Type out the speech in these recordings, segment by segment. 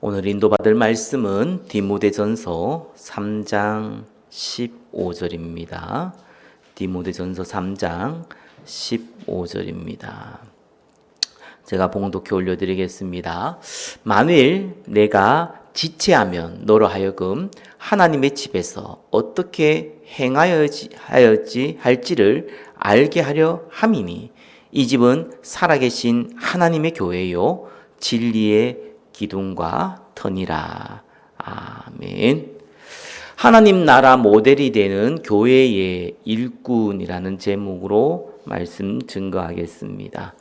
오늘 인도받을 말씀은 디모데전서 3장 15절입니다. 디모데전서 3장 15절입니다. 제가 봉독해 올려드리겠습니다. 만일 내가 지체하면 너로 하여금 하나님의 집에서 어떻게 행하여야지 할지를 알게 하려 함이니 이 집은 살아계신 하나님의 교회요 진리의 기둥과 터니라. 아멘. 하나님 나라 모델이 되는 교회의 일꾼이라는 제목으로 말씀 증거하겠습니다.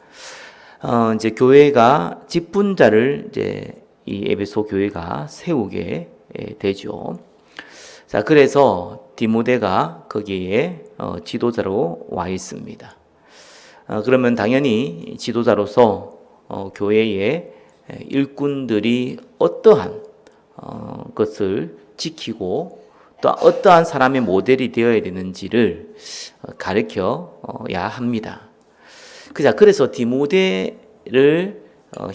이제 교회가 직분자를 이제 이 에베소 교회가 세우게 되죠. 자, 그래서 디모데가 거기에 지도자로 와 있습니다. 그러면 당연히 지도자로서 교회의 일꾼들이 어떠한 것을 지키고 또 어떠한 사람의 모델이 되어야 되는지를 가르쳐야 합니다. 그래서 디모데를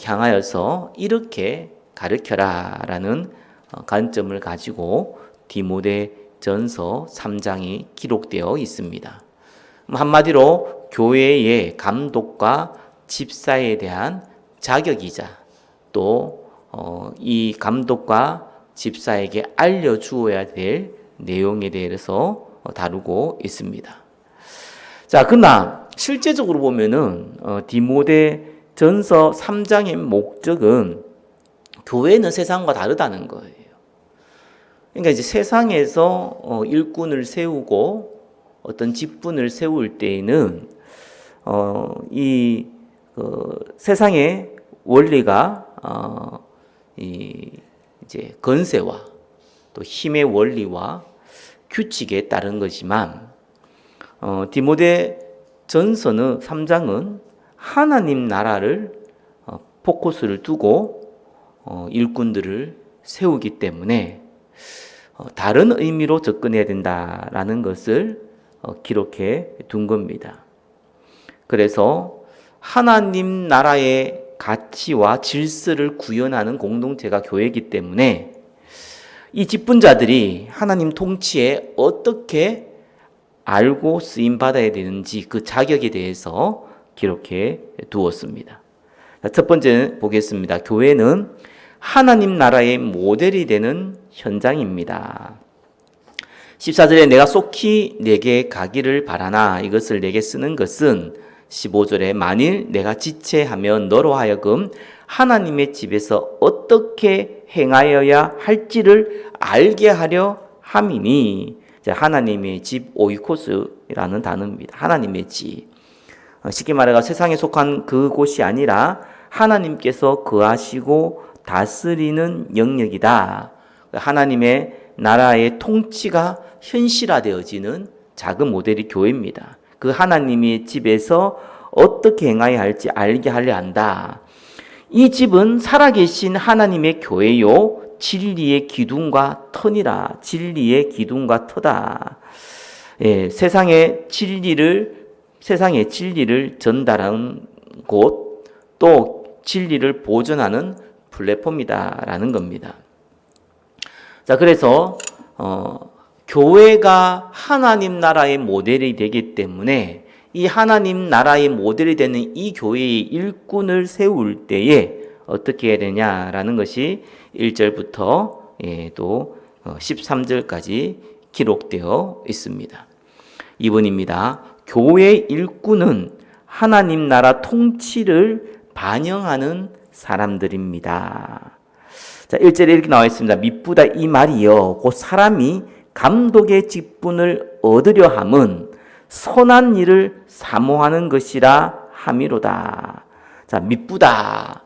향하여서 이렇게 가르쳐라라는 관점을 가지고 디모데전서 3장이 기록되어 있습니다. 한마디로 교회의 감독과 집사에 대한 자격이자 또 이 감독과 집사에게 알려주어야 될 내용에 대해서 다루고 있습니다. 자, 그러나 실제적으로 보면은 디모데전서 3장의 목적은 교회는 세상과 다르다는 거예요. 그러니까 이제 세상에서 일꾼을 세우고 어떤 직분을 세울 때에는 세상의 원리가 이제 건세와 또 힘의 원리와 규칙에 따른 거지만 디모데 전서는 3장은 하나님 나라를 포커스를 두고 일꾼들을 세우기 때문에 다른 의미로 접근해야 된다라는 것을 기록해 둔 겁니다. 그래서 하나님 나라의 가치와 질서를 구현하는 공동체가 교회이기 때문에 이 직분자들이 하나님 통치에 어떻게 알고 쓰임 받아야 되는지 그 자격에 대해서 기록해 두었습니다. 첫 번째 보겠습니다. 교회는 하나님 나라의 모델이 되는 현장입니다. 14절에 내가 속히 내게 가기를 바라나 이것을 내게 쓰는 것은 15절에 만일 내가 지체하면 너로 하여금 하나님의 집에서 어떻게 행하여야 할지를 알게 하려 함이니 하나님의 집 오이코스라는 단어입니다. 하나님의 집. 쉽게 말해서 세상에 속한 그곳이 아니라 하나님께서 거하시고 다스리는 영역이다. 하나님의 나라의 통치가 현실화되어지는 작은 모델이 교회입니다. 그 하나님의 집에서 어떻게 행해야 할지 알게 하려 한다. 이 집은 살아계신 하나님의 교회요 진리의 기둥과 터니라. 진리의 기둥과 터다. 세상의 진리를 전달하는 곳, 또 진리를 보존하는 플랫폼이다라는 겁니다. 자, 그래서 교회가 하나님 나라의 모델이 되기 때문에 이 하나님 나라의 모델이 되는 이 교회의 일꾼을 세울 때에 어떻게 해야 되냐라는 것이 1절부터 또 13절까지 기록되어 있습니다. 2번입니다. 교회 일꾼은 하나님 나라 통치를 반영하는 사람들입니다. 자, 1절에 이렇게 나와 있습니다. 미쁘다 이 말이요 곧 사람이 감독의 직분을 얻으려 함은 선한 일을 사모하는 것이라 함이로다. 자, 미쁘다.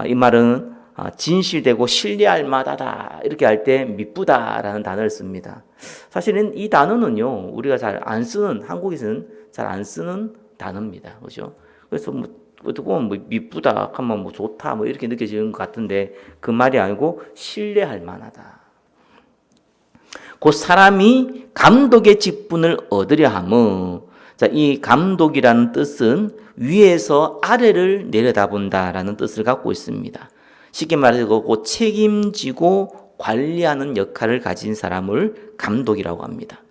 이 말은 진실되고 신뢰할 만하다. 이렇게 할 때 미쁘다라는 단어를 씁니다. 사실은 이 단어는요, 우리가 잘 안 쓰는, 한국에서는 잘 안 쓰는 단어입니다. 그죠? 그래서 어떻게 보면 미쁘다 하면 좋다 이렇게 느껴지는 것 같은데 그 말이 아니고 신뢰할 만하다. 곧 사람이 감독의 직분을 얻으려 함은, 자, 이 감독이라는 뜻은 위에서 아래를 내려다본다라는 뜻을 갖고 있습니다. 쉽게 말해서 책임지고 관리하는 역할을 가진 사람을 감독이라고 합니다.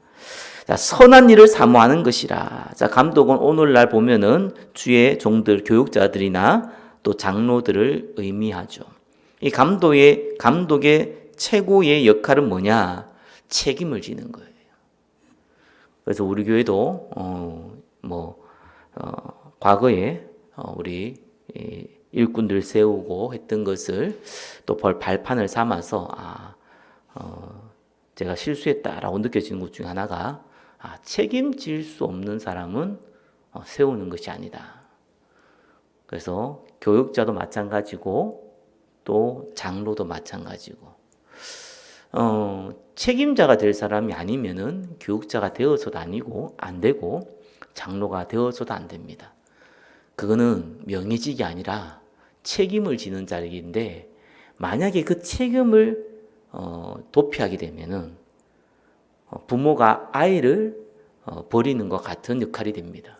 자, 선한 일을 사모하는 것이라. 자, 감독은 오늘날 보면은 주의 종들, 교육자들이나 또 장로들을 의미하죠. 이 감독의 최고의 역할은 뭐냐? 책임을 지는 거예요. 그래서 우리 교회도 과거에 우리 일꾼들 세우고 했던 것을 또 발판을 삼아서 제가 실수했다라고 느껴지는 것 중에 하나가 책임질 수 없는 사람은 세우는 것이 아니다. 그래서 교육자도 마찬가지고 또 장로도 마찬가지고 책임자가 될 사람이 아니면은 교육자가 되어서도 아니고 안 되고 장로가 되어서도 안 됩니다. 그거는 명예직이 아니라 책임을 지는 자리인데 만약에 그 책임을 도피하게 되면은 부모가 아이를 버리는 것 같은 역할이 됩니다.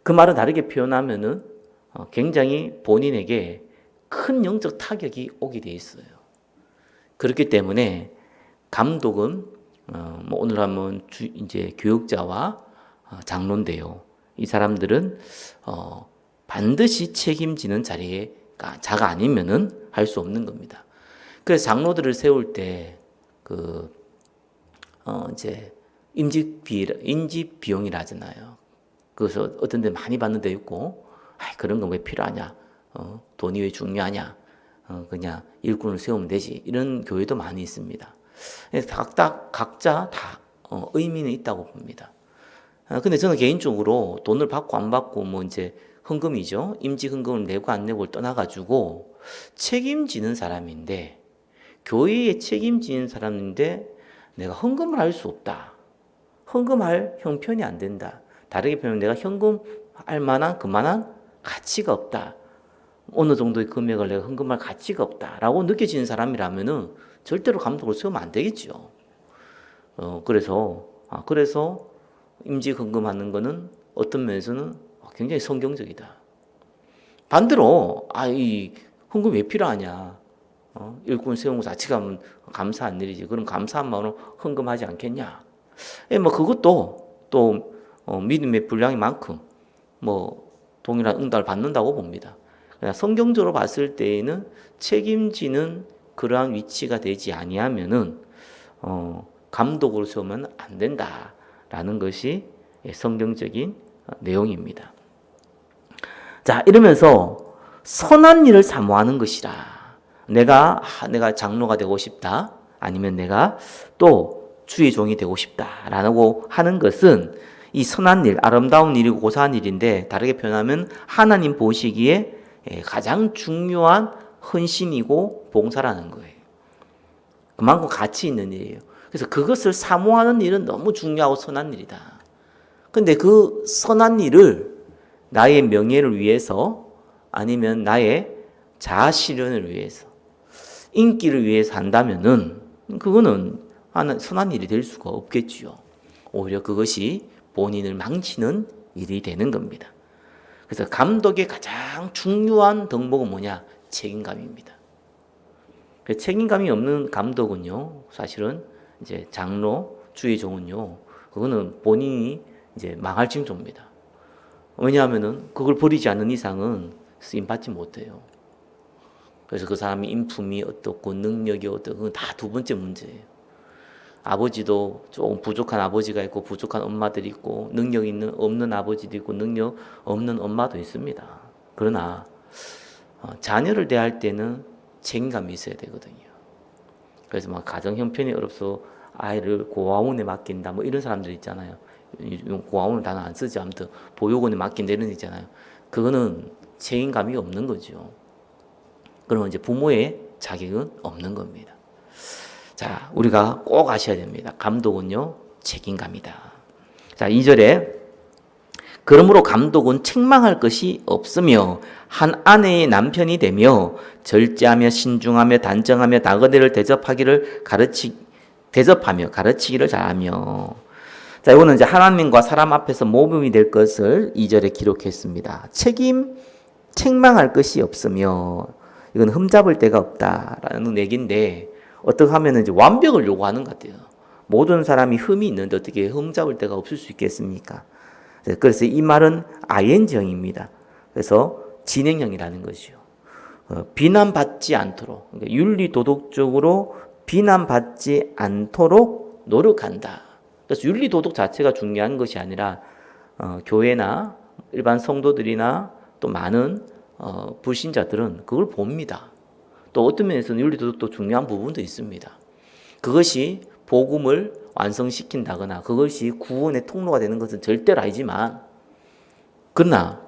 그 말은 다르게 표현하면은 굉장히 본인에게 큰 영적 타격이 오게 돼 있어요. 그렇기 때문에 감독은 오늘 하면 이제 교육자와 장로인데요. 이 사람들은 반드시 책임지는 자가 아니면은 할 수 없는 겁니다. 그래서 장로들을 세울 때 이제 인직 비용이라 하잖아요. 그래서 어떤 데 많이 받는 데 있고, 그런 거 왜 필요하냐? 돈이 왜 중요하냐? 그냥 일꾼을 세우면 되지. 이런 교회도 많이 있습니다. 각자 다 의미는 있다고 봅니다. 근데 저는 개인적으로 돈을 받고 안 받고 이제 헌금이죠. 임직 헌금을 내고 안 내고를 떠나가지고 책임지는 사람인데, 교회에 책임지는 사람인데 내가 헌금을 할 수 없다. 헌금할 형편이 안 된다. 다르게 표현하면 내가 헌금할 만한 그만한 가치가 없다. 어느 정도의 금액을 내가 헌금할 가치가 없다라고 느껴지는 사람이라면은 절대로 감독을 세우면 안 되겠죠. 그래서 임직 헌금하는 거는 어떤 면에서는 굉장히 성경적이다. 반대로 이 헌금 왜 필요하냐? 일꾼 세운 거 자체가 감사한 일이지. 그럼 감사한 마음으로 헌금하지 않겠냐? 그것도 또 믿음의 분량인 만큼 동일한 응답을 받는다고 봅니다. 성경적으로 봤을 때에는 책임지는 그러한 위치가 되지 아니하면은 감독으로 세우면 안 된다라는 것이 성경적인 내용입니다. 자, 이러면서 선한 일을 사모하는 것이라. 내가 장로가 되고 싶다. 아니면 내가 또 주의 종이 되고 싶다라고 하는 것은 이 선한 일, 아름다운 일이고 고사한 일인데, 다르게 표현하면 하나님 보시기에 가장 중요한 헌신이고 봉사라는 거예요. 그만큼 가치 있는 일이에요. 그래서 그것을 사모하는 일은 너무 중요하고 선한 일이다. 근데 그 선한 일을 나의 명예를 위해서, 아니면 나의 자아 실현을 위해서, 인기를 위해서 한다면은 그거는 선한 일이 될 수가 없겠지요. 오히려 그것이 본인을 망치는 일이 되는 겁니다. 그래서 감독의 가장 중요한 덕목은 뭐냐? 책임감입니다. 책임감이 없는 감독은요, 사실은 이제 장로, 주의 종은요, 그거는 본인이 이제 망할 징조입니다. 왜냐하면은 그걸 버리지 않는 이상은 쓰임 받지 못해요. 그래서 그 사람이 인품이 어떻고 능력이 어떻고 그건 다 두 번째 문제예요. 아버지도 조금 부족한 아버지가 있고 부족한 엄마들이 있고 능력 없는 아버지도 있고 능력 없는 엄마도 있습니다. 그러나 자녀를 대할 때는 책임감이 있어야 되거든요. 그래서 가정 형편이 어렵서 아이를 고아원에 맡긴다 이런 사람들 있잖아요. 고아원을 단어 안 쓰지. 아무튼 보육원에 맡긴다 이런 거 있잖아요. 그거는 책임감이 없는 거죠. 그러면 이제 부모의 자격은 없는 겁니다. 자, 우리가 꼭 아셔야 됩니다. 감독은요, 책임감이다. 자, 2절에 그러므로 감독은 책망할 것이 없으며 한 아내의 남편이 되며 절제하며 신중하며 단정하며 나그네를 대접하며 가르치기를 잘하며. 자, 이거는 이제 하나님과 사람 앞에서 모범이 될 것을 2절에 기록했습니다. 책망할 것이 없으며, 이건 흠잡을 데가 없다라는 얘기인데 어떻게 하면 이제 완벽을 요구하는 것 같아요. 모든 사람이 흠이 있는데 어떻게 흠잡을 데가 없을 수 있겠습니까? 그래서 이 말은 ing형입니다. 그래서 진행형이라는 것이요. 비난받지 않도록, 그러니까 윤리 도덕적으로 비난받지 않도록 노력한다. 그래서 윤리 도덕 자체가 중요한 것이 아니라 교회나 일반 성도들이나 또 많은 불신자들은 그걸 봅니다. 또 어떤 면에서는 윤리 도덕도 중요한 부분도 있습니다. 그것이 복음을 완성시킨다거나 그것이 구원의 통로가 되는 것은 절대로 아니지만, 그러나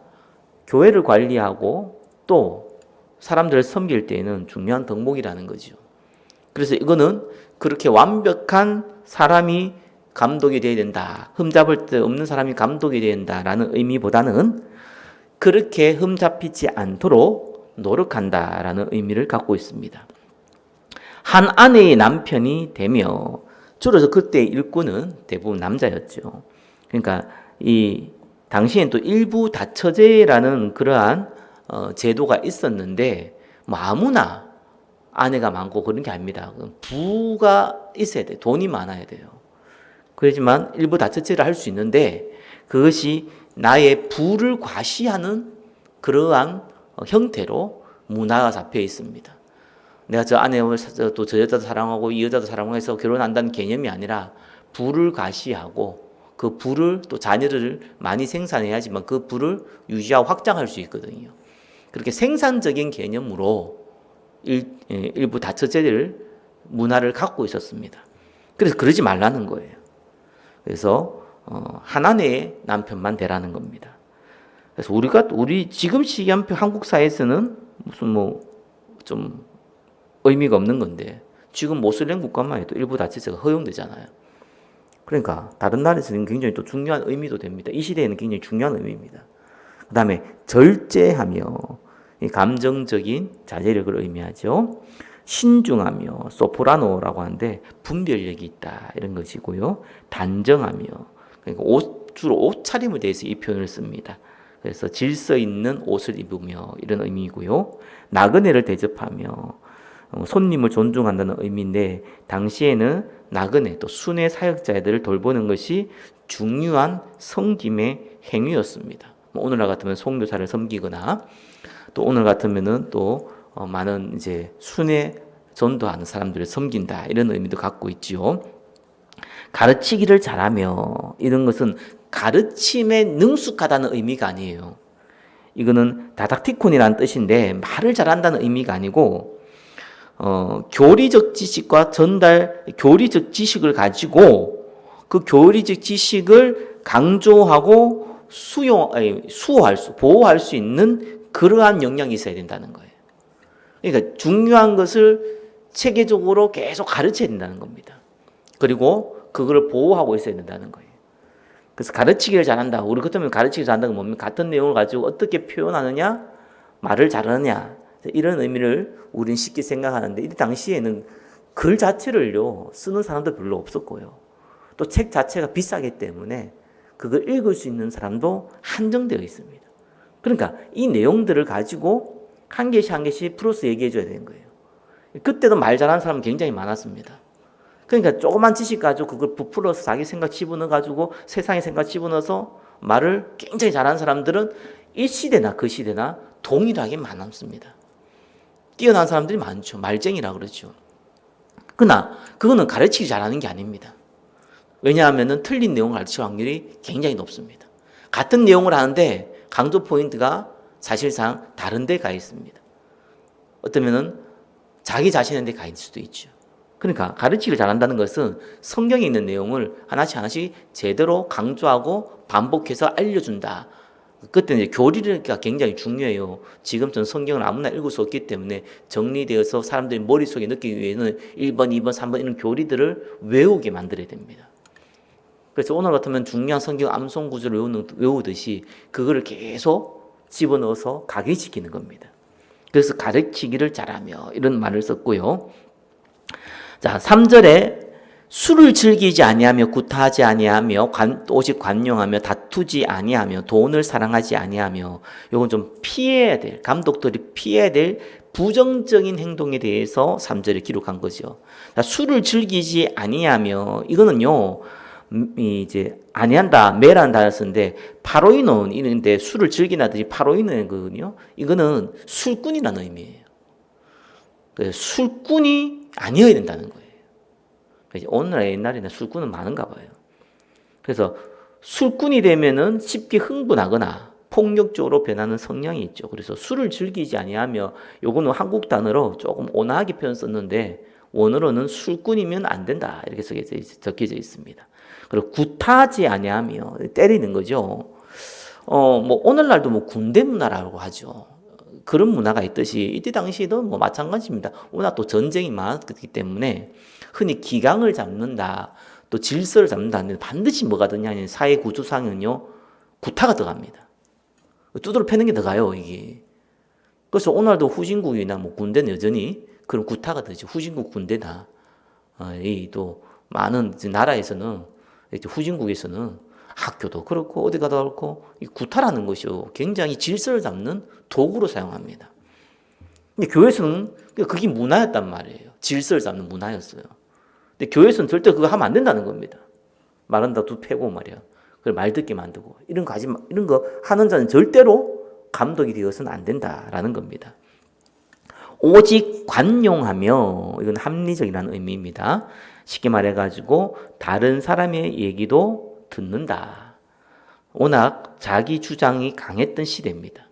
교회를 관리하고 또 사람들을 섬길 때에는 중요한 덕목이라는 거죠. 그래서 이거는 그렇게 완벽한 사람이 감독이 되어야 된다, 흠잡을 데 없는 사람이 감독이 되어야 된다라는 의미보다는 그렇게 흠잡히지 않도록 노력한다라는 의미를 갖고 있습니다. 한 아내의 남편이 되며, 줄여서 그때 일꾼은 대부분 남자였죠. 그러니까 이 당시엔 또 일부 다처제라는 그러한 제도가 있었는데 뭐 아무나 아내가 많고 그런 게 아닙니다. 부가 있어야 돼. 돈이 많아야 돼요. 그렇지만 일부 다처제를 할 수 있는데 그것이 나의 부를 과시하는 그러한 형태로 문화가 잡혀 있습니다. 내가 저 아내를 또 저 여자도 사랑하고 이 여자도 사랑해서 결혼한다는 개념이 아니라 부를 과시하고 그 부를 또 자녀를 많이 생산해야지만 그 부를 유지하고 확장할 수 있거든요. 그렇게 생산적인 개념으로 일부 다처제들 문화를 갖고 있었습니다. 그래서 그러지 말라는 거예요. 그래서 하나님의 남편만 되라는 겁니다. 그래서 우리 지금 시기한 한국 사회에서는 무슨 좀 의미가 없는 건데 지금 모슬렘 국가만 해도 일부 다처제가 허용되잖아요. 그러니까 다른 나라에서는 굉장히 또 중요한 의미도 됩니다. 이 시대에는 굉장히 중요한 의미입니다. 그 다음에 절제하며, 감정적인 자제력을 의미하죠. 신중하며, 소프라노라고 하는데 분별력이 있다 이런 것이고요. 단정하며, 그러니까 주로 옷차림에 대해서 이 표현을 씁니다. 그래서 질서 있는 옷을 입으며 이런 의미이고요. 나그네를 대접하며, 손님을 존중한다는 의미인데 당시에는 나그네 또 순회 사역자들을 돌보는 것이 중요한 섬김의 행위였습니다. 오늘날 같으면 선교사를 섬기거나 또 오늘 같으면은 또 많은 이제 순회 전도하는 사람들을 섬긴다 이런 의미도 갖고 있지요. 가르치기를 잘하며, 이런 것은 가르침에 능숙하다는 의미가 아니에요. 이거는 다닥티콘이라는 뜻인데 말을 잘한다는 의미가 아니고 교리적 지식과 교리적 지식을 가지고 그 교리적 지식을 강조하고 보호할 수 있는 그러한 역량이 있어야 된다는 거예요. 그러니까 중요한 것을 체계적으로 계속 가르쳐야 된다는 겁니다. 그리고 그걸 보호하고 있어야 된다는 거예요. 그래서 가르치기를 잘한다. 우리 그때면 가르치기 잘한다는 건 뭡니까? 같은 내용을 가지고 어떻게 표현하느냐, 말을 잘하느냐, 이런 의미를 우리는 쉽게 생각하는데 이 당시에는 글 자체를요 쓰는 사람도 별로 없었고요. 또 책 자체가 비싸기 때문에 그걸 읽을 수 있는 사람도 한정되어 있습니다. 그러니까 이 내용들을 가지고 한 개씩 한 개씩 풀어서 얘기해 줘야 되는 거예요. 그때도 말 잘하는 사람은 굉장히 많았습니다. 그러니까 조그만 지식 가지고 그걸 부풀어서 자기 생각 집어넣어 가지고 세상의 생각 집어넣어서 말을 굉장히 잘하는 사람들은 이 시대나 그 시대나 동일하게 많았습니다. 뛰어난 사람들이 많죠. 말쟁이라 그러죠. 그러나 그거는 가르치기 잘하는 게 아닙니다. 왜냐하면 틀린 내용을 가르칠 확률이 굉장히 높습니다. 같은 내용을 하는데 강조 포인트가 사실상 다른 데 가 있습니다. 어쩌면 자기 자신한테 가 있을 수도 있죠. 그러니까 가르치기를 잘한다는 것은 성경에 있는 내용을 하나씩 제대로 강조하고 반복해서 알려준다. 그때 이제 교리가 굉장히 중요해요. 지금 전 성경을 아무나 읽을 수 없기 때문에 정리되어서 사람들이 머릿속에 넣기 위해서는 1번, 2번, 3번 이런 교리들을 외우게 만들어야 됩니다. 그래서 오늘 같으면 중요한 성경 암송 구조를 외우듯이 그거를 계속 집어넣어서 각인시키는 겁니다. 그래서 가르치기를 잘하며 이런 말을 썼고요. 자, 3절에 술을 즐기지 아니하며 구타하지 아니하며 오직 관용하며 다투지 아니하며 돈을 사랑하지 아니하며, 요건 좀 피해야 될, 감독들이 피해야 될 부정적인 행동에 대해서 3절에 기록한 거죠. 술을 즐기지 아니하며 이거는요. 이제 아니한다, 매란다 쓰는데 파로이논 이런데 술을 즐기나든지 파로이논이거든요. 이거는 술꾼이라는 의미예요. 술꾼이 아니어야 된다는 거예요. 오늘날 옛날에는 술꾼은 많은가 봐요. 그래서 술꾼이 되면은 쉽게 흥분하거나 폭력적으로 변하는 성향이 있죠. 그래서 술을 즐기지 아니하며 요거는 한국 단어로 조금 온화하게 표현 썼는데 원어로는 술꾼이면 안 된다 이렇게 적혀져 있습니다. 그리고 굿하지 아니하며 때리는 거죠. 뭐 오늘날도 뭐 군대 문화라고 하죠. 그런 문화가 있듯이 이때 당시에도 뭐 마찬가지입니다. 워낙 또 전쟁이 많았기 때문에 흔히 기강을 잡는다, 또 질서를 잡는다는데 반드시 뭐가 드냐면 사회 구조상은요 구타가 들어갑니다. 두드러 패는 게 들어가요 이게. 그래서 오늘도 후진국이나 뭐 군대는 여전히 그런 구타가 되죠. 후진국 군대나 또 많은 나라에서는 후진국에서는 학교도 그렇고 어디 가도 그렇고 이 구타라는 것이요 굉장히 질서를 잡는 도구로 사용합니다. 근데 교회에서는 그게 문화였단 말이에요. 질서를 잡는 문화였어요. 근데 교회에서는 절대 그거 하면 안 된다는 겁니다. 말한다 두 패고 말이야. 그걸 말 듣게 만들고 이런 거 하는 자는 절대로 감독이 되어서는 안 된다라는 겁니다. 오직 관용하며 이건 합리적이라는 의미입니다. 쉽게 말해가지고 다른 사람의 얘기도 듣는다. 워낙 자기 주장이 강했던 시대입니다.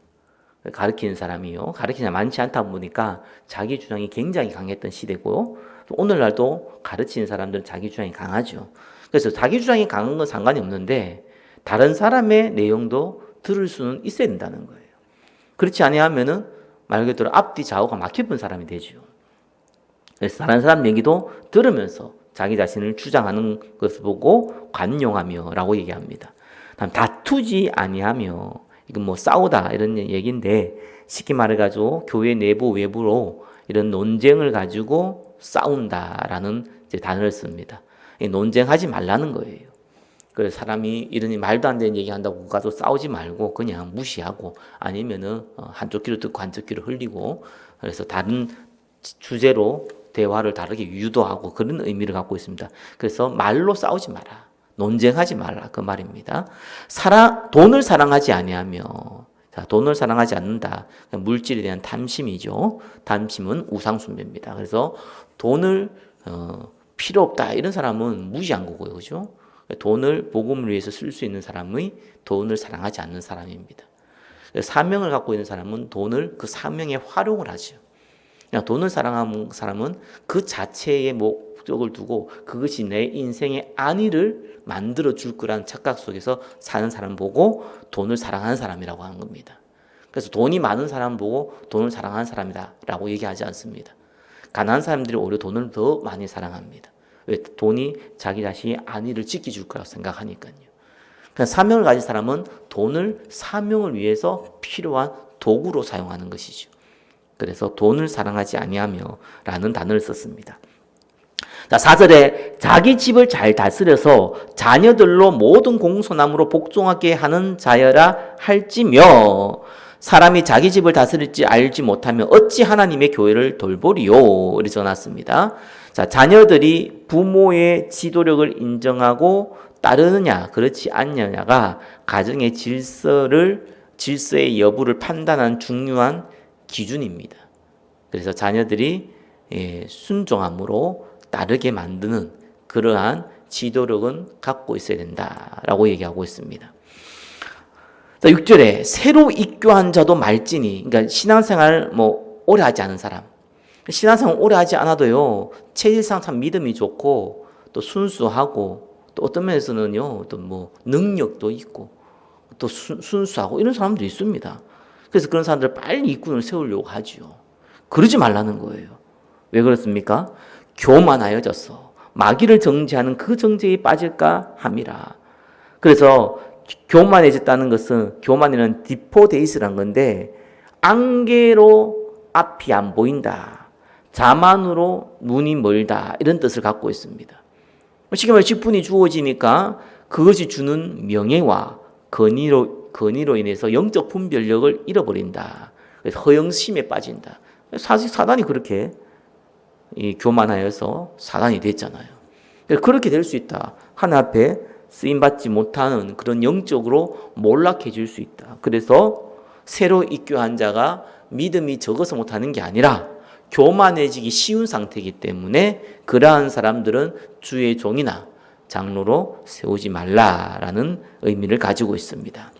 가르치는 사람이요. 가르치는 사람이 많지 않다 보니까 자기 주장이 굉장히 강했던 시대고 오늘날도 가르치는 사람들은 자기 주장이 강하죠. 그래서 자기 주장이 강한 건 상관이 없는데 다른 사람의 내용도 들을 수는 있어야 된다는 거예요. 그렇지 아니하면은 말 그대로 앞뒤 좌우가 막혀본 사람이 되죠. 그래서 다른 사람 얘기도 들으면서 자기 자신을 주장하는 것을 보고 관용하며 라고 얘기합니다. 다음 다투지 아니하며 이건 뭐 싸우다 이런 얘기인데 쉽게 말해가지고 교회 내부 외부로 이런 논쟁을 가지고 싸운다라는 이제 단어를 씁니다. 논쟁하지 말라는 거예요. 그래서 사람이 이런 말도 안 되는 얘기한다고 가서 싸우지 말고 그냥 무시하고 아니면은 한쪽 귀로 듣고 한쪽 귀로 흘리고 그래서 다른 주제로 대화를 다르게 유도하고 그런 의미를 갖고 있습니다. 그래서 말로 싸우지 마라. 논쟁하지 말라 그 말입니다. 돈을 사랑하지 아니하며 돈을 사랑하지 않는다. 물질에 대한 탐심이죠. 탐심은 우상숭배입니다. 그래서 돈을 필요 없다 이런 사람은 무시한 거고요. 그죠? 돈을 복음을 위해서 쓸 수 있는 사람의 돈을 사랑하지 않는 사람입니다. 사명을 갖고 있는 사람은 돈을 그 사명에 활용을 하죠. 그냥 돈을 사랑하는 사람은 그 자체의 목적을 두고 그것이 내 인생의 안위를 만들어 줄 거라는 착각 속에서 사는 사람 보고 돈을 사랑하는 사람이라고 하는 겁니다. 그래서 돈이 많은 사람 보고 돈을 사랑하는 사람이다 라고 얘기하지 않습니다. 가난한 사람들이 오히려 돈을 더 많이 사랑합니다. 왜? 돈이 자기 자신의 안위를 지켜줄 거라고 생각하니까요. 그러니까 사명을 가진 사람은 돈을 사명을 위해서 필요한 도구로 사용하는 것이죠. 그래서 돈을 사랑하지 아니하며 라는 단어를 썼습니다. 자, 4절에 자기 집을 잘 다스려서 자녀들로 모든 공소남으로 복종하게 하는 자여라 할지며 사람이 자기 집을 다스릴지 알지 못하며 어찌 하나님의 교회를 돌보리요 이렇게 써놨습니다. 자, 자녀들이 부모의 지도력을 인정하고 따르느냐 그렇지 않느냐가 가정의 질서의 여부를 판단하는 중요한 기준입니다. 그래서 자녀들이 순종함으로 따르게 만드는 그러한 지도력은 갖고 있어야 된다라고 얘기하고 있습니다. 6절에 새로 입교한 자도 말지니 그러니까 신앙생활 오래 하지 않은 사람 신앙생활 오래 하지 않아도요 체질상 참 믿음이 좋고 또 순수하고 또 어떤 면에서는요 또 능력도 있고 또 순수하고 이런 사람도 있습니다. 그래서 그런 사람들 빨리 일꾼을 세우려고 하죠. 그러지 말라는 거예요. 왜 그렇습니까? 교만하여져서 마귀를 정죄하는 그 정죄에 빠질까 함이라. 그래서 교만해졌다는 것은 교만이라는 디포데이스란 건데 안개로 앞이 안 보인다. 자만으로 눈이 멀다. 이런 뜻을 갖고 있습니다. 쉽게 말해 직분이 주어지니까 그것이 주는 명예와 권위로 인해서 영적 분별력을 잃어버린다. 그래서 허영심에 빠진다. 사실 사단이 그렇게 교만하여서 사단이 됐잖아요. 그렇게 될 수 있다. 하나님 앞에 쓰임받지 못하는 그런 영적으로 몰락해질 수 있다. 그래서 새로 입교한 자가 믿음이 적어서 못하는 게 아니라 교만해지기 쉬운 상태이기 때문에 그러한 사람들은 주의 종이나 장로로 세우지 말라라는 의미를 가지고 있습니다.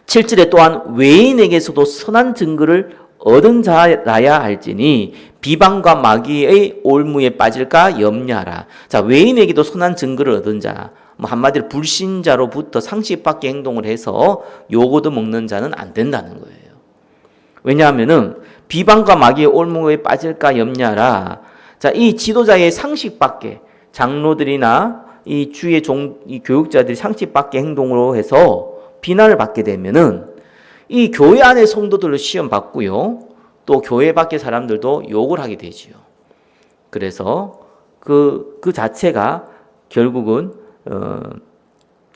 7절에 또한 외인에게서도 선한 증거를 얻은 자라야 할지니 비방과 마귀의 올무에 빠질까 염려하라. 자, 외인에게도 선한 증거를 얻은 자, 한마디로 불신자로부터 상식밖의 행동을 해서 요거도 먹는 자는 안 된다는 거예요. 왜냐하면은 비방과 마귀의 올무에 빠질까 염려하라. 자, 이 지도자의 상식밖의 장로들이나 이 주의 이 교육자들이 상식밖의 행동으로 해서 비난을 받게 되면은 이 교회 안의 성도들을 시험 받고요. 또 교회 밖의 사람들도 욕을 하게 되지요. 그래서 그 자체가 결국은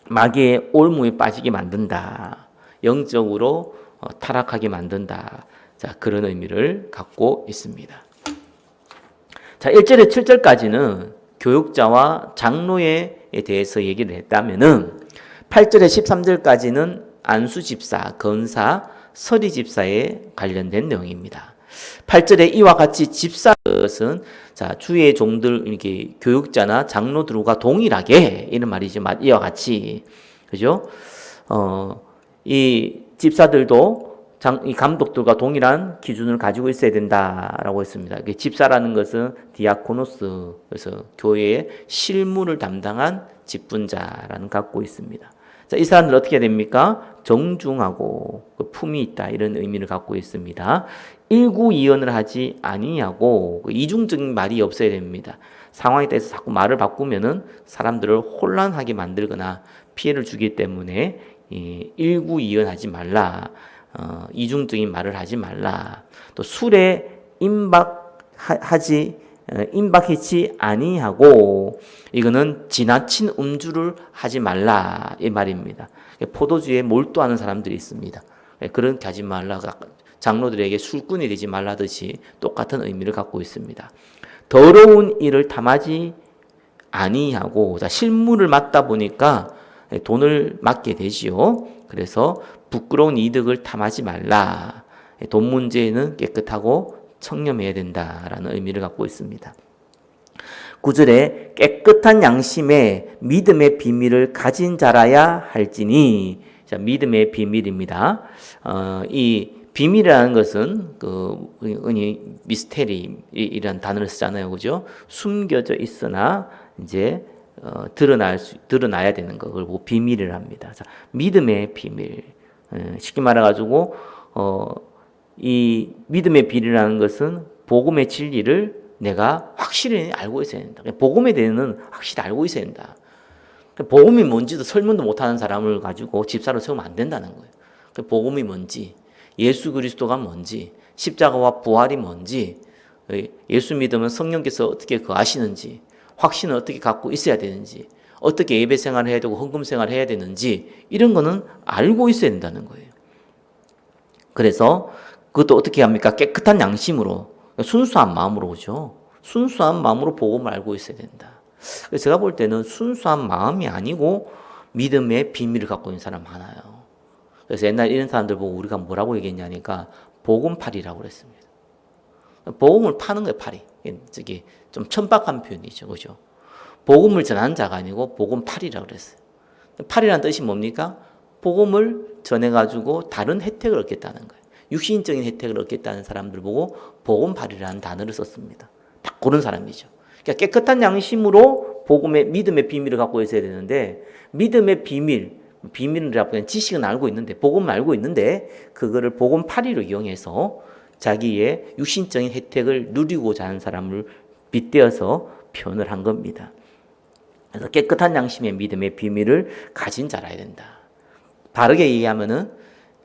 마귀의 올무에 빠지게 만든다. 영적으로 타락하게 만든다. 자, 그런 의미를 갖고 있습니다. 자, 1절에 7절까지는 교육자와 장로에 대해서 얘기를 했다면은 8절에 13절까지는 안수 집사, 건사, 서리 집사에 관련된 내용입니다. 8절에 이와 같이 집사것은 자, 주의 종들 이렇게 교육자나 장로들과 동일하게 이런 말이죠. 이와 같이 그죠? 이 집사들도 이 감독들과 동일한 기준을 가지고 있어야 된다라고 했습니다. 집사라는 것은 디아코노스, 그래서 교회의 실무를 담당한 직분자라는 갖고 있습니다. 자, 이 사람들 어떻게 됩니까? 정중하고 품이 있다 이런 의미를 갖고 있습니다. 일구이연을 하지 아니하고 이중적인 말이 없어야 됩니다. 상황에 대해서 자꾸 말을 바꾸면은 사람들을 혼란하게 만들거나 피해를 주기 때문에 일구이연하지 말라. 이중적인 말을 하지 말라. 또 술에 임박하지 아니하고 이거는 지나친 음주를 하지 말라 이 말입니다. 포도주에 몰두하는 사람들이 있습니다. 그렇게 하지 말라. 장로들에게 술꾼이 되지 말라듯이 똑같은 의미를 갖고 있습니다. 더러운 일을 탐하지 아니하고 실무를 맡다 보니까 돈을 맡게 되지요. 그래서 부끄러운 이득을 탐하지 말라. 돈 문제는 깨끗하고 청렴해야 된다라는 의미를 갖고 있습니다. 9절에 깨끗한 양심에 믿음의 비밀을 가진 자라야 할지니, 자, 믿음의 비밀입니다. 이 비밀이라는 것은 흔히 미스테리이라는 단어를 쓰잖아요, 그죠? 숨겨져 있으나 이제 드러나야 되는 거, 그걸 보고 비밀을 합니다. 자, 믿음의 비밀. 쉽게 말해가지고 이 믿음의 비밀이라는 것은 복음의 진리를 내가 확실히 알고 있어야 된다. 복음에 대해서는 확실히 알고 있어야 된다. 복음이 뭔지도 설명도 못하는 사람을 가지고 집사로 세우면 안 된다는 거예요. 복음이 뭔지, 예수 그리스도가 뭔지, 십자가와 부활이 뭔지, 예수 믿으면 성령께서 어떻게 거하시는지, 확신을 어떻게 갖고 있어야 되는지, 어떻게 예배 생활을 해야 되고 헌금 생활을 해야 되는지 이런 거는 알고 있어야 된다는 거예요. 그래서 그것도 어떻게 합니까? 깨끗한 양심으로, 순수한 마음으로 오죠. 순수한 마음으로 복음을 알고 있어야 된다. 그래서 제가 볼 때는 순수한 마음이 아니고 믿음의 비밀을 갖고 있는 사람 많아요. 그래서 옛날 이런 사람들 보고 우리가 뭐라고 얘기했냐니까 복음팔이라고 그랬습니다. 복음을 파는 거예요, 팔이. 저기 좀 천박한 표현이죠, 그죠? 복음을 전하는 자가 아니고 복음팔이라고 그랬어요. 팔이라는 뜻이 뭡니까? 복음을 전해가지고 다른 혜택을 얻겠다는 거예요. 육신적인 혜택을 얻겠다는 사람들 보고 복음팔이라는 단어를 썼습니다. 딱 그런 사람이죠. 그러니까 깨끗한 양심으로 복음의 믿음의 비밀을 갖고 있어야 되는데, 믿음의 비밀은 그냥 지식은 알고 있는데, 복음은 알고 있는데 그거를 복음팔이로 이용해서 자기의 육신적인 혜택을 누리고자 하는 사람을 빗대어서 표현을 한 겁니다. 그래서 깨끗한 양심의 믿음의 비밀을 가진 자라야 된다. 바르게 얘기하면은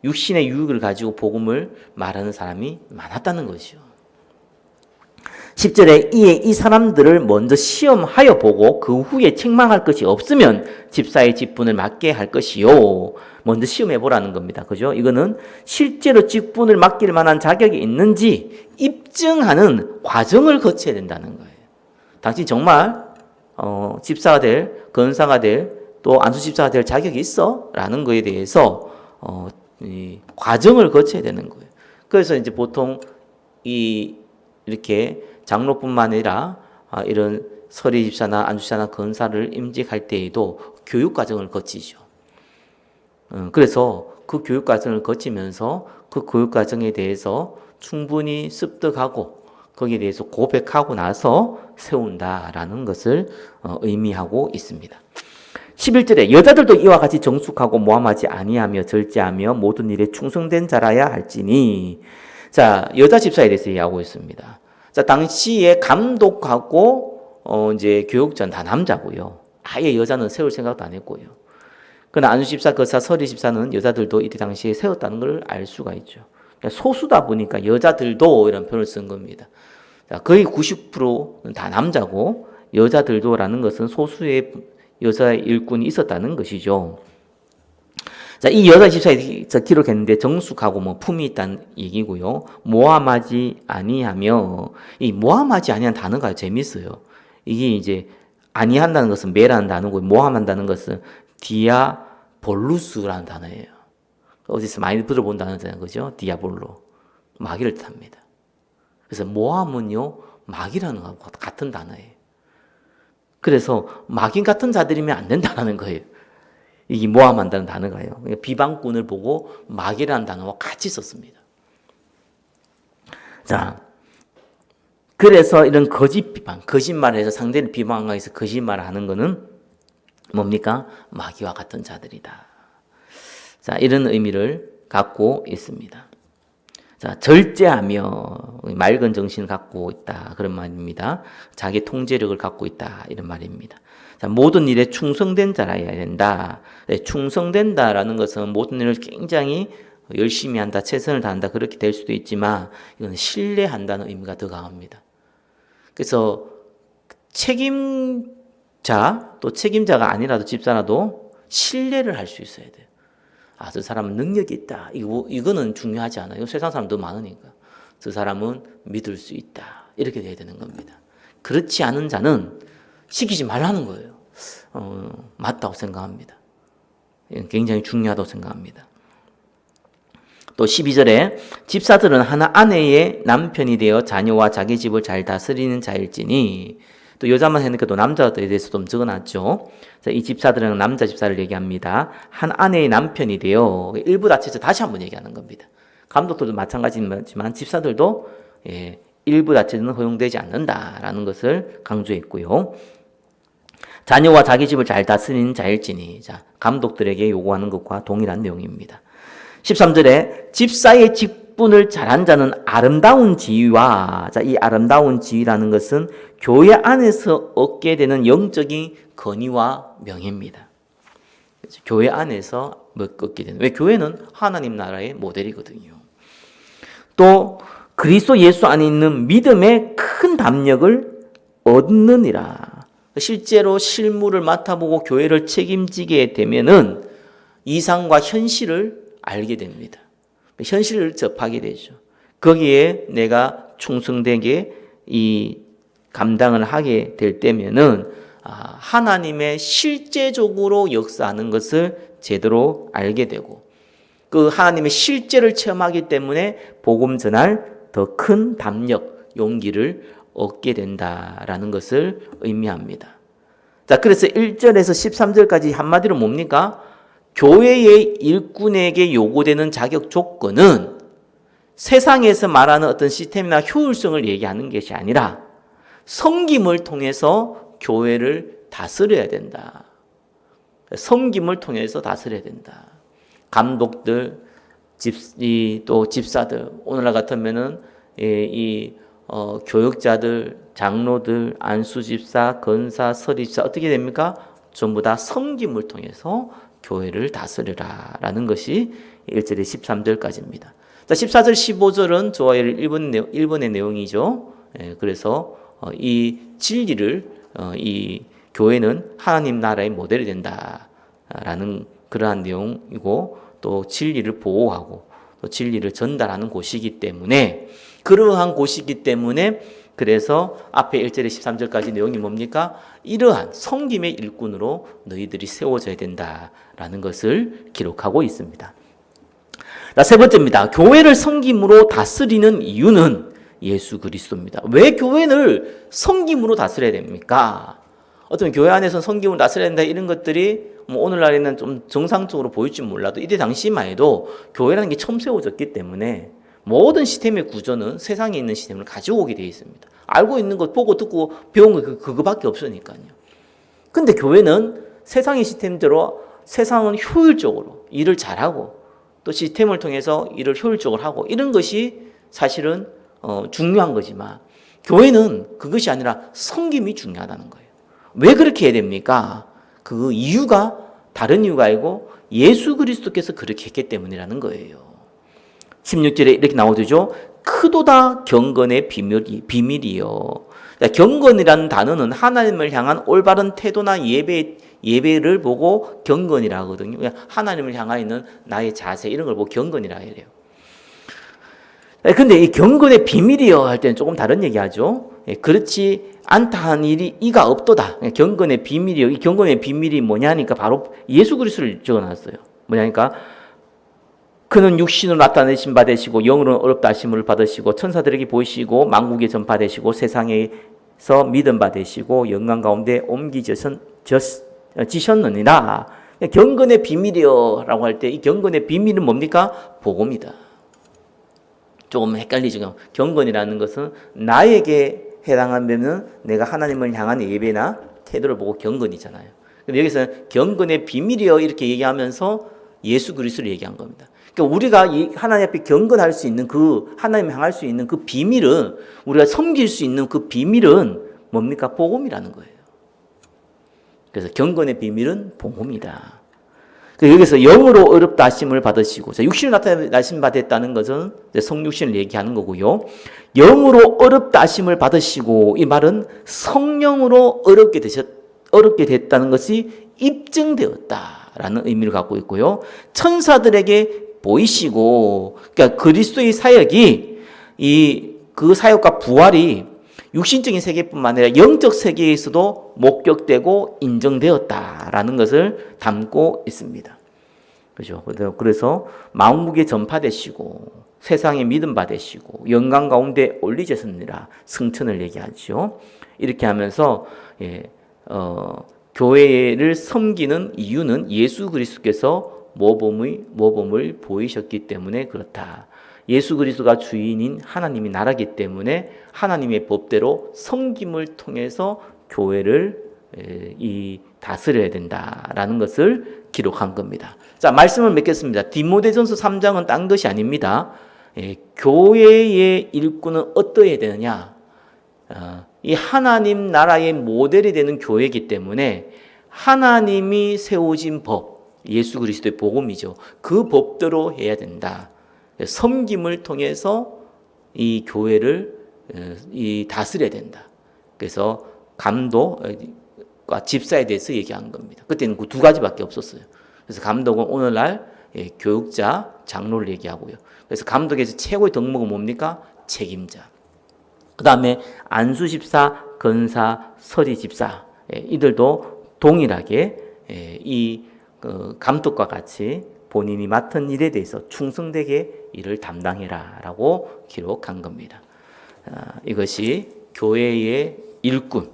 육신의 유익을 가지고 복음을 말하는 사람이 많았다는 것이죠. 10절에 이에 이 사람들을 먼저 시험하여 보고 그 후에 책망할 것이 없으면 집사의 직분을 맡게 할 것이요. 먼저 시험해 보라는 겁니다. 그죠? 이거는 실제로 직분을 맡길 만한 자격이 있는지 입증하는 과정을 거쳐야 된다는 거예요. 당신 정말 집사가 될, 건사가 될, 또 안수집사가 될 자격이 있어? 라는 거에 대해서 이 과정을 거쳐야 되는 거예요. 그래서 이제 보통 이렇게 장로뿐만 아니라 이런 서리집사나 안수집사나 건사를 임직할 때에도 교육 과정을 거치죠. 그래서 그 교육 과정을 거치면서 그 교육 과정에 대해서 충분히 습득하고 거기에 대해서 고백하고 나서 세운다라는 것을 의미하고 있습니다. 11절에 여자들도 이와 같이 정숙하고 모함하지 아니하며 절제하며 모든 일에 충성된 자라야 할지니. 자, 여자 집사에 대해서 얘기하고 있습니다. 자, 당시에 감독하고 이제 교육자는 다 남자고요. 아예 여자는 세울 생각도 안 했고요. 그러나 안수집사, 거사, 서리집사는 여자들도 이때 당시에 세웠다는 걸 알 수가 있죠. 소수다 보니까 여자들도 이런 표현을 쓴 겁니다. 자, 거의 90%는 다 남자고 여자들도라는 것은 소수의 여자 일꾼이 있었다는 것이죠. 자, 이 여자 집사에서 기록했는데 정숙하고 뭐 품이 있다는 얘기고요. 모함하지 아니하며, 이 모함하지 아니한 단어가 재밌어요. 이게 이제 아니한다는 것은 매라는 단어고 모함한다는 것은 디아볼루스라는 단어예요. 어디서 많이 들어본 단어잖아요. 그죠? 디아볼로. 마귀를 뜻합니다. 그래서 모함은요, 마귀라는 것과 같은 단어예요. 그래서 마귀 같은 자들이면 안 된다는 거예요. 이게 모함한다는 단어가요. 비방꾼을 보고 마귀라는 단어와 같이 썼습니다. 자, 그래서 이런 거짓 비방, 거짓말을 해서 상대를 비방하기 위해서 거짓말을 하는 것은 뭡니까? 마귀와 같은 자들이다. 자, 이런 의미를 갖고 있습니다. 자, 절제하며 맑은 정신을 갖고 있다. 그런 말입니다. 자기 통제력을 갖고 있다. 이런 말입니다. 자, 모든 일에 충성된 자라야 된다. 네, 충성된다라는 것은 모든 일을 굉장히 열심히 한다, 최선을 다한다, 그렇게 될 수도 있지만 이건 신뢰한다는 의미가 더 강합니다. 그래서 책임자, 또 책임자가 아니라도 집사라도 신뢰를 할 수 있어야 돼요. 아, 저 사람은 능력이 있다. 이거는 중요하지 않아요. 세상 사람도 많으니까. 저 사람은 믿을 수 있다. 이렇게 돼야 되는 겁니다. 그렇지 않은 자는 시키지 말라는 거예요. 맞다고 생각합니다. 굉장히 중요하다고 생각합니다. 또 12절에 집사들은 하나 아내의 남편이 되어 자녀와 자기 집을 잘 다스리는 자일지니. 또 여자만 했으니까 또 남자들에 대해서 좀 적어놨죠. 이 집사들은 남자 집사를 얘기합니다. 한 아내의 남편이 되어 일부 다쳐서 다시 한번 얘기하는 겁니다. 감독들도 마찬가지지만 집사들도 일부 다쳐는 허용되지 않는다라는 것을 강조했고요. 자녀와 자기 집을 잘 다스리는 자일지니. 자, 감독들에게 요구하는 것과 동일한 내용입니다. 13절에 집사의 직분을 잘한 자는 아름다운 지위와, 자, 이 아름다운 지위라는 것은 교회 안에서 얻게 되는 영적인 권위와 명예입니다. 교회 안에서 얻게 되는. 왜? 교회는 하나님 나라의 모델이거든요. 또 그리스도 예수 안에 있는 믿음의 큰 담력을 얻느니라. 실제로 실무를 맡아보고 교회를 책임지게 되면은 이상과 현실을 알게 됩니다. 현실을 접하게 되죠. 거기에 내가 충성되게 이 감당을 하게 될 때면은 하나님의 실제적으로 역사하는 것을 제대로 알게 되고 그 하나님의 실제를 체험하기 때문에 복음 전할 더 큰 담력, 용기를 얻게 된다라는 것을 의미합니다. 자, 그래서 1절에서 13절까지 한마디로 뭡니까? 교회의 일꾼에게 요구되는 자격 조건은 세상에서 말하는 어떤 시스템이나 효율성을 얘기하는 것이 아니라 섬김을 통해서 교회를 다스려야 된다. 섬김을 통해서 다스려야 된다. 감독들, 또 집사들, 오늘날 같으면은 교역자들, 장로들, 안수집사, 건사, 서리집사 어떻게 됩니까? 전부 다 섬김을 통해서 교회를 다스리라 라는 것이 1절에 13절까지입니다. 자, 14절, 15절은 저와 1번의 내용이죠. 그래서 이 진리를 이 교회는 하나님 나라의 모델이 된다라는 그러한 내용이고 또 진리를 보호하고 또 진리를 전달하는 곳이기 때문에 그러한 곳이기 때문에 그래서 앞에 1절에 13절까지 내용이 뭡니까? 이러한 섬김의 일꾼으로 너희들이 세워져야 된다라는 것을 기록하고 있습니다. 자, 세 번째입니다. 교회를 섬김으로 다스리는 이유는 예수 그리스도입니다. 왜 교회를 섬김으로 다스려야 됩니까? 어떤 교회 안에서 섬김으로 다스려야 된다 이런 것들이 오늘날에는 좀 정상적으로 보일지 몰라도 이때 당시만 해도 교회라는 게 처음 세워졌기 때문에 모든 시스템의 구조는 세상에 있는 시스템을 가지고 오게 되어 있습니다. 알고 있는 것 보고 듣고 배운 거 그거밖에 없으니까요. 근데 교회는 세상의 시스템대로 세상은 효율적으로 일을 잘하고 또 시스템을 통해서 일을 효율적으로 하고 이런 것이 사실은 중요한 거지만 교회는 그것이 아니라 섬김이 중요하다는 거예요. 왜 그렇게 해야 됩니까? 그 이유가 다른 이유가 아니고 예수 그리스도께서 그렇게 했기 때문이라는 거예요. 16절에 이렇게 나오죠. 크도다 경건의 비밀이요. 경건이라는 단어는 하나님을 향한 올바른 태도나 예배를 보고 경건이라 하거든요. 하나님을 향해 있는 나의 자세 이런 걸 보고 경건이라 해요. 근데 이 경건의 비밀이요 할 때는 조금 다른 얘기하죠. 그렇지 않다 한 일이 이가 없도다. 경건의 비밀이요. 이 경건의 비밀이 뭐냐니까 바로 예수 그리스도를 적어놨어요. 뭐냐니까 그는 육신으로 나타내신 바 되시고 영으로는 어렵다 하심을 받으시고 천사들에게 보이시고 만국에 전파되시고 세상에서 믿음 받으시고 영광 가운데 옮기셨느니라. 경건의 비밀이요 라고 할 때 이 경건의 비밀은 뭡니까? 복음이다. 조금 헷갈리죠. 경건이라는 것은 나에게 해당하면 내가 하나님을 향한 예배나 태도를 보고 경건이잖아요. 근데 여기서 경건의 비밀이요 이렇게 얘기하면서 예수 그리스도를 얘기한 겁니다. 그러니까 우리가 하나님 앞에 경건할 수 있는 그 하나님 향할 수 있는 그 비밀은 우리가 섬길 수 있는 그 비밀은 뭡니까? 복음이라는 거예요. 그래서 경건의 비밀은 복음이다. 여기서 영으로 어렵다 하심을 받으시고 육신을 나타나심 받았다는 것은 성육신을 얘기하는 거고요. 영으로 어렵다 하심을 받으시고 이 말은 성령으로 어렵게 됐다는 것이 입증되었다라는 의미를 갖고 있고요. 천사들에게 보이시고 그러니까 그리스도의 사역이 그 사역과 부활이 육신적인 세계뿐만 아니라 영적 세계에서도 목격되고 인정되었다라는 것을 담고 있습니다. 그죠? 그래서 만국에 전파되시고 세상에 믿음 받으시고 영광 가운데 올리셨느니라 승천을 얘기하죠. 이렇게 하면서 교회를 섬기는 이유는 예수 그리스도께서 모범을 보이셨기 때문에 그렇다. 예수 그리스도가 주인인 하나님이 나라기 때문에 하나님의 법대로 섬김을 통해서 교회를 다스려야 된다라는 것을 기록한 겁니다. 자, 말씀을 맺겠습니다. 디모데전서 3장은 딴 것이 아닙니다. 교회의 일꾼은 어떠해야 되느냐? 이 하나님 나라의 모델이 되는 교회이기 때문에 하나님이 세우신 법, 예수 그리스도의 복음이죠. 그 법대로 해야 된다. 섬김을 통해서 이 교회를 다스려야 된다. 그래서 감독과 집사에 대해서 얘기한 겁니다. 그때는 그 두 가지밖에 없었어요. 그래서 감독은 오늘날 교육자, 장로를 얘기하고요. 그래서 감독에서 최고의 덕목은 뭡니까? 책임자. 그 다음에 안수집사, 건사, 서리집사 이들도 동일하게 이 감독과 같이 본인이 맡은 일에 대해서 충성되게 일을 담당해라 라고 기록한 겁니다. 이것이 교회의 일꾼,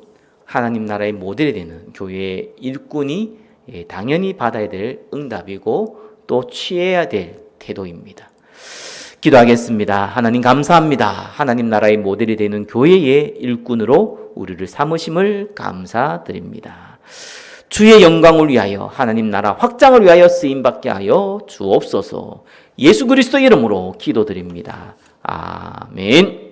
하나님 나라의 모델이 되는 교회의 일꾼이 당연히 받아야 될 응답이고 또 취해야 될 태도입니다. 기도하겠습니다. 하나님 감사합니다. 하나님 나라의 모델이 되는 교회의 일꾼으로 우리를 삼으심을 감사드립니다. 주의 영광을 위하여 하나님 나라 확장을 위하여 쓰임받게 하여 주옵소서. 예수 그리스도 이름으로 기도드립니다. 아멘.